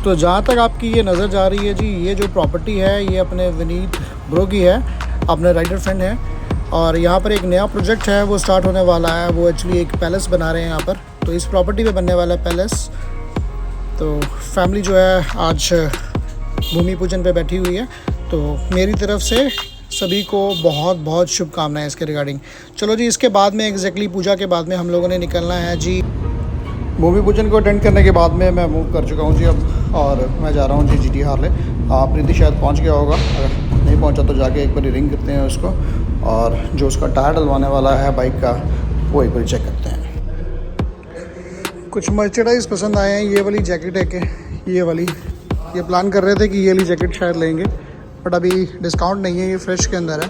तो जहाँ तक आपकी ये नज़र जा रही है जी, ये जो प्रॉपर्टी है ये अपने विनीत ब्रो की है, अपने राइडर फ्रेंड है। और यहाँ पर एक नया प्रोजेक्ट है वो स्टार्ट होने वाला है। वो एक्चुअली एक पैलेस बना रहे हैं यहाँ पर, तो इस प्रॉपर्टी पे बनने वाला है पैलेस। तो फैमिली जो है आज भूमि पूजन पे बैठी हुई है। तो मेरी तरफ से सभी को बहुत बहुत शुभकामनाएं इसके रिगार्डिंग। चलो जी, इसके बाद में एग्जैक्टली पूजा के बाद में हम लोगों ने निकलना है जी। भूमि पूजन को अटेंड करने के बाद में मैं मूव कर चुका हूँ जी अब, और मैं जा रहा हूँ जी GT हार्ले। प्रीति शायद पहुँच गया होगा, अगर नहीं पहुँचा तो जाके एक बार रिंग करते हैं उसको, और जो उसका टायर डलवाने वाला है बाइक का वो एक बार चेक करते हैं। कुछ मर्चेंडाइज़ पसंद आए हैं। ये वाली जैकेट है कि ये वाली, ये प्लान कर रहे थे कि ये वाली जैकेट शायद लेंगे, बट अभी डिस्काउंट नहीं है, ये फ्रेश के अंदर है।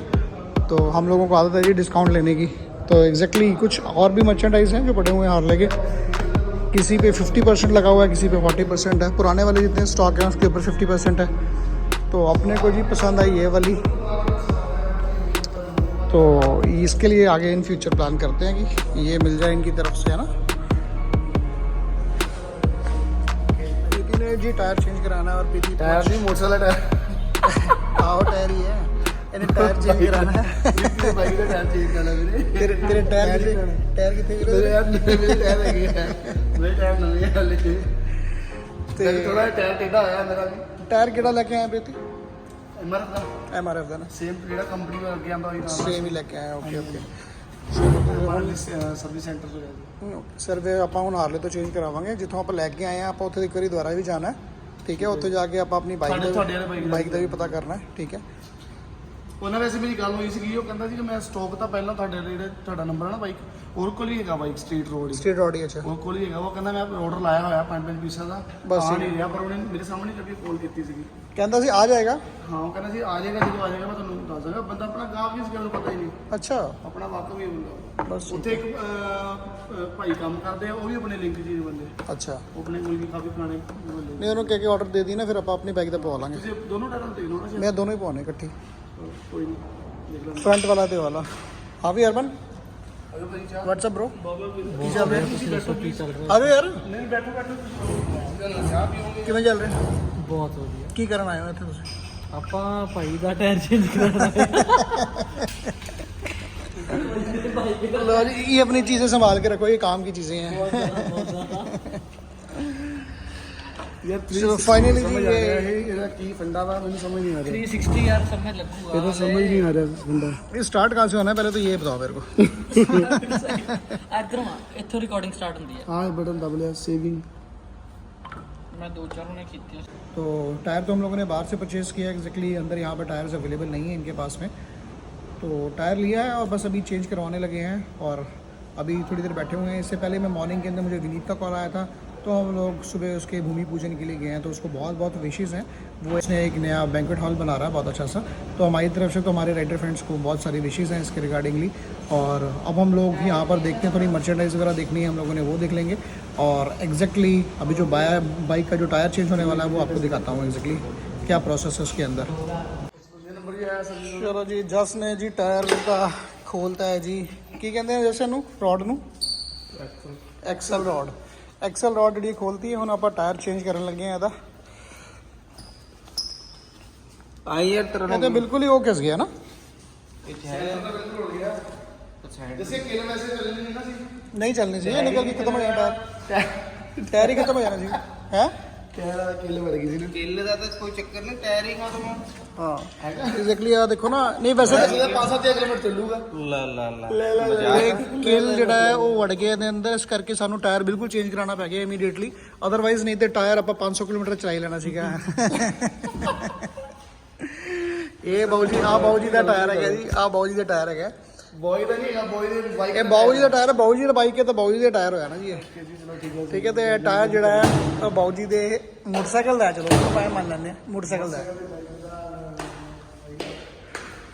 तो हम लोगों को आदत है जी डिस्काउंट लेने की। तो एग्जैक्टली कुछ और भी मर्चेंडाइज़ हैं जो पड़े हुए हैं हार्ले के। किसी पे 50% लगा हुआ है, किसी पे 40% है। पुराने वाले जितने स्टॉक हैं उसके ऊपर 50% है। तो अपने को जी पसंद आई ये वाली, तो इसके लिए आगे इन फ्यूचर प्लान करते हैं कि ये मिल जाए इनकी तरफ से, है ना। प्रीति ने जी टायर चेंज कराना है, और प्रीति टायर नहीं मोटरसाइकिल टायर आओ टायर ही है, इन्हें टायर चेंज कराना है। बाइक का टायर चेंज करना है तेरे टायर कितने मेरे यार मेरे टायर है मेरे टायर नਵੇਂ है हले ते थोड़ा टायर टेढ़ा आया मेरा भी। टायर ਕਿਹੜਾ ਲੈ ਕੇ ਆਇਆ प्रीति? MRF ਦਾ MRF ਦਾ ਨਾ, ਸੇਮ ਜਿਹੜਾ ਕੰਪਨੀ ਦਾ ਅੱਗੇ ਆਂਦਾ ਹੋਈ ਨਾਲ ਸੇਮ ਹੀ ਲੈ ਕੇ ਆਇਆ। ਓਕੇ ਓਕੇ ਸਰਵਿਸ ਸੈਂਟਰ ਤੋਂ ਲਿਆ ਸਰ ਵੇ ਆਪਾਂ ਹੁਣ ਹਾਰਲੇ ਤੋਂ ਚੇਂਜ ਕਰਾਵਾਂਗੇ। ਜਿੱਥੋਂ ਆਪਾਂ ਲੈ ਕੇ ਆਏ ਆ ਆਪਾਂ ਉੱਥੇ ਇੱਕ ਵਾਰੀ ਦੁਬਾਰਾ ਵੀ ਜਾਣਾ ਹੈ, ਠੀਕ ਹੈ। ਉੱਥੇ ਜਾ ਕੇ ਆਪਾਂ ਆਪਣੀ ਬਾਈਕ ਦਾ ਵੀ ਪਤਾ ਕਰਨਾ ਹੈ, ਠੀਕ ਹੈ। ਉਹਨਾਂ ਵੈਸੇ ਮੇਰੀ ਗੱਲ ਹੋਈ ਸੀਗੀ, ਉਹ ਕਹਿੰਦਾ ਸੀ ਕਿ ਮੈਂ ਸਟਾਕ ਤਾਂ ਪਹਿਲਾਂ ਤੁਹਾਡੇ ਜਿਹੜੇ ਤੁਹਾਡਾ ਨੰਬਰ ਹੈ ਨਾ ਬਾਈਕ ਹੋਰ ਕੋਲ ਹੀ ਹੈਗਾ, ਬਾਈਕ ਸਟਰੀਟ ਰੋਡ ਹੀ ਅੱਛਾ ਉਹ ਕੋਲ ਹੀ ਹੈਗਾ। ਉਹ ਕਹਿੰਦਾ ਮੈਂ ਆਰਡਰ ਲਾਇਆ ਹੋਇਆ 5 ਪੀਸਾਂ ਦਾ, ਬਸ ਆ ਨਹੀਂ ਰਿਹਾ, ਪਰ ਉਹਨੇ ਮੇਰੇ ਸਾਹਮਣੇ ਕਦੀ ਕਾਲ ਕੀਤੀ ਸੀਗੀ। ਕਹਿੰਦਾ ਸੀ ਆ ਜਾਏਗਾ। ਹਾਂ ਉਹ ਕਹਿੰਦਾ ਸੀ ਆ ਜਾਏਗਾ, ਜਦੋਂ ਆ ਜਾਏਗਾ ਮੈਂ ਤੁਹਾਨੂੰ ਦੱਸ ਦਾਂਗਾ। ਬੰਦਾ ਆਪਣਾ ਗਾਹਕ ਵੀ ਇਸ ਗੱਲ ਨੂੰ ਪਤਾ ਹੀ ਨਹੀਂ, ਅੱਛਾ ਆਪਣਾ ਵਾਕਫ ਵੀ ਹੁੰਦਾ। ਬਸ ਉੱਥੇ ਇੱਕ ਭਾਈ ਕੰਮ ਕਰਦੇ ਆ, ਉਹ ਵੀ ਆਪਣੇ ਲਿੰਕ ਜੀ ਦੇ ਬੰਦੇ, ਅੱਛਾ। ਉਹ ਆਪਣੇ ਕੋਲ ਵੀ ਕਾਫੀ ਪੁਰਾਣੇ ਬੰਦੇ। ਨਹੀਂ ਉਹਨੂੰ ਕਹਿ ਕੇ ਆਰਡਰ ਦੇ ਦੀ ਨਾ, ਫਿਰ ਆਪਾਂ ਆਪਣੀ ਬਾਈਕ ਦਾ ਪਵਾ ਲਾਂਗੇ। ਤੁਸੀਂ ਦੋਨੋਂ ਟਾਇਰਾਂ ਤੇ ਲਓ ਨਾ। ਮੈਂ ਦੋਨੋਂ ਹੀ ਪਵਾਉਣੇ ਇਕੱਠੀ, ਕੋਈ ਨਹੀਂ ਦੇਖ ਲਾਂਗੇ फ्रंट वाला ते वाला। हाँ भी अरबन व्हाट्सअप ब्रो की चल रहे अरे यार ਨਹੀਂ ਬੈਠੋ किवें चल रहे ਬਹੁਤ ਵਧੀਆ। की करन आए हो इत्थे तुसीं? ਆਪਾਂ ਭਾਈ ਦਾ ਟਾਇਰ ਚੇਂਜ ਕਰਾਉਣਾ ਹੈ। लो जी, ये अपनी चीज़ें संभाल के रखो, ये काम की चीज़ें हैं। ਯਾਰ चलो फाइनली जी ये ਇਹਦਾ ਕੀ ਫੰਡਾ ਵਾ, ਮੈਨੂੰ ਸਮਝ ਨਹੀਂ ਆ ਰਿਹਾ। 360 यार समय लगूगा। ਇਹਦਾ ਸਮਝ ਨਹੀਂ ਆ ਰਿਹਾ ਫੰਡਾ। ये स्टार्ट कहाँ से होना है, पहले तो ये बताओ मेरे को। ਇਧਰੋਂ ਇੱਥੋਂ ਰਿਕਾਰਡਿੰਗ ਸਟਾर्ट ਹੁੰਦੀ ਹੈ। ਹਾਂ ਬਟਨ ਦਬ ਲਿਆ, सेविंग। ਮੈਂ 2-4 ਨੇ ਕੀਤੀ। तो टायर तो हम लोगों ने बाहर से परचेज़ किया एग्जैक्टली, अंदर यहाँ पर टायर्स अवेलेबल नहीं है इनके पास में। तो टायर लिया है और बस अभी चेंज करवाने लगे हैं, और अभी थोड़ी देर बैठे हुए हैं। इससे पहले मैं मॉर्निंग के अंदर मुझे विनीत का कॉल आया था, तो हम लोग सुबह उसके भूमि पूजन के लिए गए हैं। तो उसको बहुत बहुत विशेज़ हैं, वो इसने एक नया बैंक्वेट हॉल बना रहा है बहुत अच्छा सा। तो हमारी तरफ से तो हमारे राइडर फ्रेंड्स को बहुत सारी विशेज़ हैं इसके रिगार्डिंगली। और अब हम लोग यहाँ पर देखते हैं, थोड़ी मर्चेंडाइज वगैरह देखनी है हम लोगों ने, वो देख लेंगे। और एग्जैक्टली अभी जो बाइक का जो टायर चेंज होने वाला है वो आपको दिखाता हूँ एग्जैक्टली क्या प्रोसेस है उसके अंदर। चलो जी, जस ने जी टायर का खोलता है जी, की कहते हैं जैसे नू रॉड नू एक्सल रॉड जी खोलती है। हम आप टायर चेंज करने लगे हैं। आई यार तेरा ये तो बिल्कुल ही वो घिस गया ना, जैसे केले वैसे चलने नहीं ना सी। नहीं चलनी चाहिए, निकल के खत्म हो जाना टायर ही खत्म हो जाना चाहिए है। टायर केले वड़ गई सी ना। केले ਦਾ ਤਾਂ ਕੋਈ ਚੱਕਰ ਨਹੀਂ, ਟਾਇਰ ਹੀ ਖਤਮ। हाँ एग्जैक्टली आ देखो ना, नहीं वैसे ਇਹਦਾ 5-7 ਕਿਲੋਮੀਟਰ ਚੱਲੂਗਾ। केल ਜਿਹੜਾ ਹੈ ਉਹ ਵੜ ਗਿਆ ਇਹਦੇ ਅੰਦਰ, ਇਸ ਕਰਕੇ ਸਾਨੂੰ ਟਾਇਰ ਬਿਲਕੁਲ ਚੇਂਜ ਕਰਾਉਣਾ ਪੈ ਗਿਆ ਇਮੀਡੀਏਟਲੀ। ਅਦਰਵਾਈਜ਼ ਨਹੀਂ ਤੇ ਟਾਇਰ ਆਪਾਂ 500 ਕਿਲੋਮੀਟਰ ਚਲਾਈ ਲੈਣਾ ਸੀਗਾ। ਇਹ ਬਾਊ ਜੀ, ਆ ਬਾਊ ਜੀ ਦਾ ਟਾਇਰ ਹੈਗਾ ਜੀ, ਆ ਬਾਊ ਜੀ ਦਾ ਟਾਇਰ ਹੈਗਾ। ਬॉय ਦਾ ਨਹੀਂ ਹੈਗਾ, ਬॉय ਦੇ ਬਾਈਕ ਇਹ ਬਾਊ ਜੀ ਦਾ ਟਾਇਰ ਹੈ, ਬਾਊ ਜੀ ਦਾ ਬਾਈਕ ਹੈ ਤਾਂ ਬਾਊ ਜੀ ਦਾ ਟਾਇਰ ਹੋਇਆ ਨਾ ਜੀ ਇਹ। ਠੀਕ ਹੈ, ਤੇ ਇਹ ਟਾਇਰ ਜਿਹੜਾ ਹੈ ਉਹ ਬਾਊ ਜੀ ਦੇ ਮੋਟਰਸਾਈਕਲ ਦਾ ਹੈ। ਚਲੋ ਆਪਾਂ ਇਹ ਮੰਨ ਲੈਂਦੇ ਹਾਂ ਮੋਟਰਸਾਈਕਲ ਦਾ ਹੈ।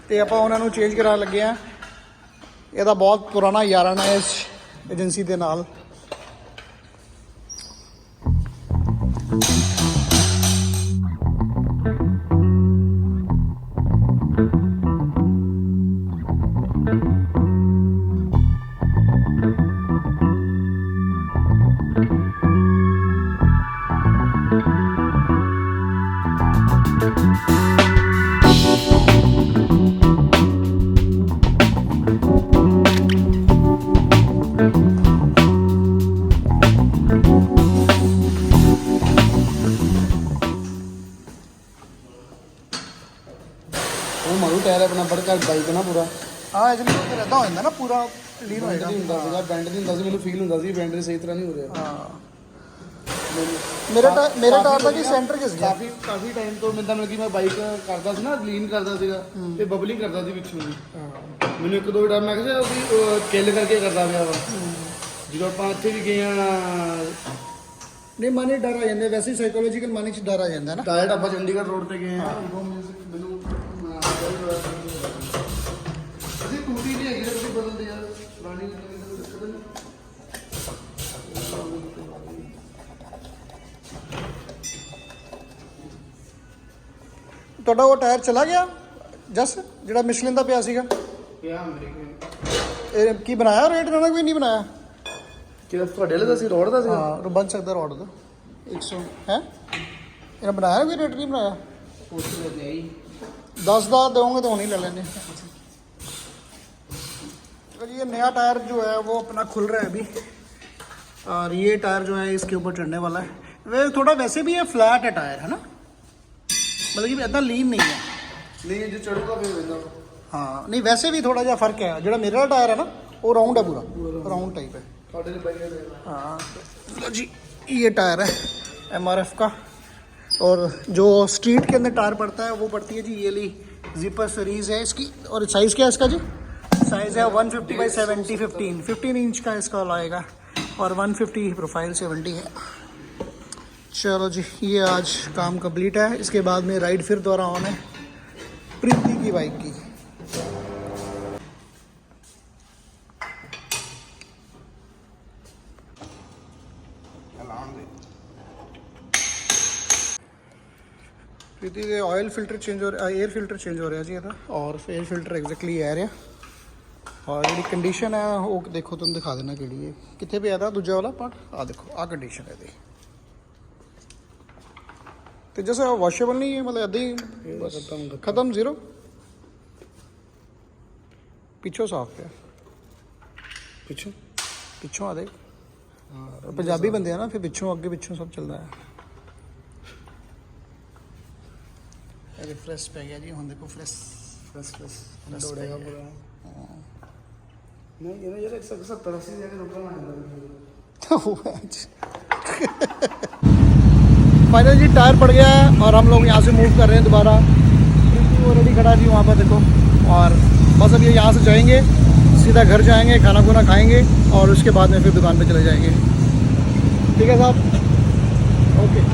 ਤੇ ਆਪਾਂ ਉਹਨਾਂ ਨੂੰ ਚੇਂਜ ਕਰਾਉਣ ਲੱਗੇ ਆ। ਇਹਦਾ ਬਹੁਤ ਪੁਰਾਣਾ ਯਾਰਾਨਾ ਹੈ ਇਸ ਏਜੰਸੀ ਦੇ ਨਾਲ। अपना बड़का बाइक है ना पूरा हाँ एक्चुअली वो रहता हो जाता ना पूरा लीन ਬੈਂਡ होएगा ਨਹੀਂ ਹੁੰਦਾ ਸੀਗਾ ਬੈਂਡ ਨਹੀਂ ਹੁੰਦਾ ਸੀ ਮੈਨੂੰ ਫੀਲ ਹੁੰਦਾ ਸੀ ਬੈਂਡ ਸਹੀ ਤਰ੍ਹਾਂ ਨਹੀਂ ਹੋ ਰਿਹਾ हाँ मेरे टायर था कि सेंटर किस गया ਕਾਫੀ ਟਾਈਮ ਤੋਂ ਮੈਂ ਤਾਂ ਮਤਲਬ ਕਿ ਮੈਂ ਬਾਈਕ ਕਰਦਾ ਸੀ ਨਾ ਲੀਨ ਕਰਦਾ ਸੀਗਾ ਤੇ ਬਬਲਿੰਗ ਕਰਦਾ ਸੀ ਪਿੱਛੋਂ ਦੀ ਮੈਨੂੰ ਇੱਕ ਦੋ ਟਾਈਮ ਮੈਂ ਕਿਹਾ ਉਹ ਕਿੱਲ ਕਰਕੇ ਕਰਦਾ ਪਿਆ ਵਾ ਜਦੋਂ ਆਪਾਂ ਇੱਥੇ ਵੀ ਗਏ ਆ नहीं माने डर आ जाते वैसे साइकोलॉजिकल माने च डर आ जाता ना ਡਾਇਰੈਕਟ ਆਪਾਂ ਚੰਡੀਗੜ੍ਹ ਰੋਡ ਤੇ ਗਏ ਆ ਮੈਨੂੰ ਅਸੀਂ ਟੂਟੀ ਨਹੀਂ ਹੈਗੀ ਤੁਸੀਂ ਬਦਲਦੇ ਯਾਰ ਪੁਰਾਣੀ ਤੁਹਾਡਾ ਉਹ ਟਾਇਰ ਚਲਾ ਗਿਆ ਜਸ ਜਿਹੜਾ ਮਿਸ਼ਲਿਨ ਦਾ ਪਿਆ ਸੀਗਾ ਪਿਆ ਮੇਰੇ ਕੋਲ ਇਹ ਕੀ ਬਣਾਇਆ ਰੇਟ ਇਹਨਾਂ ਨੇ ਕੋਈ ਨਹੀਂ ਬਣਾਇਆ ਕਿਹੜਾ ਤੁਹਾਡੇ ਵਾਲੇ ਦਾ ਸੀ ਰੋਡ ਦਾ ਸੀ ਹਾਂ ਬਣ ਸਕਦਾ ਰੋਡ ਦਾ 100 ਹੈ ਇਹਨਾਂ ਬਣਾਇਆ ਕੋਈ ਰੇਟ ਨਹੀਂ ਬਣਾਇਆ ਪੁੱਛ ਲੈਂਦੇ ਆਈ 10 ਦਾ दोगे तो नहीं ले लेने तो ये नया टायर जो है वो अपना खुल रहा है अभी और ये टायर जो है इसके ऊपर चढ़ने वाला है वे थोड़ा वैसे भी ये फ्लैट है टायर है ना मतलब कि इतना लीन नहीं है ਨਹੀਂ ਜੇ ਚੜੂਗਾ ਫੇਰ ਵੇਂਦਾ हाँ नहीं वैसे भी थोड़ा जा फर्क है जो मेरा टायर है ना वो राउंड है पूरा राउंड टाइप है ਤੁਹਾਡੇ ਲਈ ਬਾਈਕ ਦੇ हाँ लो जी ये टायर है MRF का और जो स्ट्रीट के अंदर टायर पड़ता है वो पड़ती है जी ये ली जिपर सीरीज़ है इसकी और साइज़ क्या है इसका जी साइज़ है 150 बाई 70 15 इंच का इसका लाएगा और 150 प्रोफाइल 70 है चलो जी ये आज काम कंप्लीट है इसके बाद में राइड फिर दोबारा ऑन है प्रीति की बाइक की प्रीति के ऑयल फिल्टर चेंज हो रहा एयर फिल्टर चेंज हो रहा जी ਇਹਦਾ और एयर फिल्टर एग्जैक्टली एयर है और ਜਿਹੜੀ ਕੰਡੀਸ਼ਨ ਹੈ ਉਹ ਦੇਖੋ ਤੁਹਾਨੂੰ ਦਿਖਾ ਦੇਣਾ ਕਿਹੜੀ ਹੈ ਕਿੱਥੇ ਪਿਆ ਦਾ ਦੂਜਾ ਵਾਲਾ ਪਾਰਟ ਆ ਦੇਖੋ ਆ ਕੰਡੀਸ਼ਨ ਹੈ ਇਹਦੀ ਤੇ ਜੈਸੇ ਵਾਸ਼ੇਬਲ ਨਹੀਂ ਹੈ मतलब ਇਦਾਂ ਹੀ ਬਸ ਖਤਮ ਜ਼ੀਰੋ ਪਿੱਛੋਂ ਸਾਫ਼ ਪਿਆ ਪਿੱਛੋਂ ਆ ਦੇ ਪੰਜਾਬੀ ਬੰਦੇ ਆ ਨਾ ਫਿਰ ਪਿੱਛੋਂ ਅੱਗੇ ਪਿੱਛੋਂ ਸਭ ਚੱਲਦਾ ਹੈ रिफ्रेश पे गया जी हम देखो फ्रेश ਦੌੜੇਗਾ ਪੂਰਾ ਨਹੀਂ ਇਹਨਾਂ ਯਾਰ 170 80 ਜਾ ਕੇ ਰੁਕਣਾ ਹੁੰਦਾ फाइनल जी टायर पड़ गया है और हम लोग यहाँ से मूव कर रहे हैं दोबारा ऑलरेडी खड़ा जी वहाँ पर देखो और बस अब ये यहाँ से जाएंगे सीधा घर जाएंगे खाना खुना खाएंगे और उसके बाद में फिर दुकान पे चले जाएंगे ठीक है साहब ओके